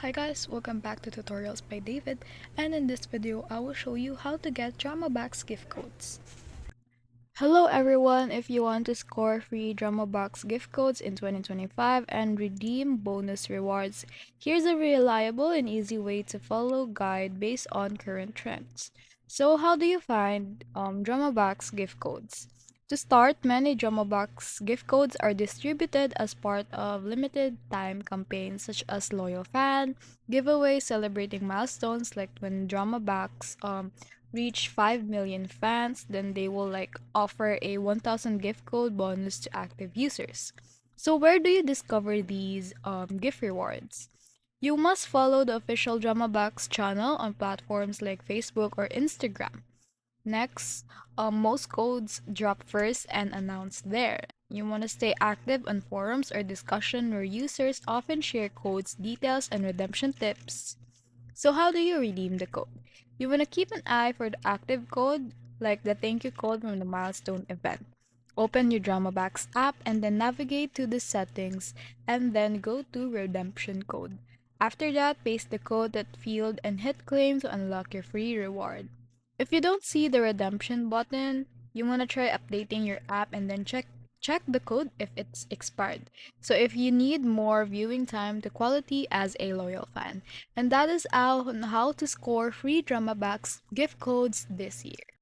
Hi guys, welcome back to Tutorials by David, and in this video I will show you how to get DramaBox gift codes. Hello everyone, if you want to score free DramaBox gift codes in 2025 and redeem bonus rewards, here's a reliable and easy way to follow guide based on current trends. So how do you find DramaBox gift codes? To start, many DramaBox gift codes are distributed as part of limited time campaigns such as Loyal Fan, giveaways celebrating milestones like when DramaBox reach 5 million fans, then they will offer a 1000 gift code bonus to active users. So where do you discover these gift rewards? You must follow the official DramaBox channel on platforms like Facebook or Instagram. Next, most codes drop first and announced there. You want to stay active on forums or discussion where users often share codes, details, and redemption tips. So how do you redeem the code? You want to keep an eye for the active code, like the thank you code from the milestone event. Open your DramaBox app and then navigate to the settings and then go to redemption code. After that, paste the code at field and hit claim to unlock your free reward. If you don't see the redemption button, you want to try updating your app and then check the code if it's expired. So if you need more viewing time to quality as a loyal fan. And that is how to score free DramaBox gift codes this year.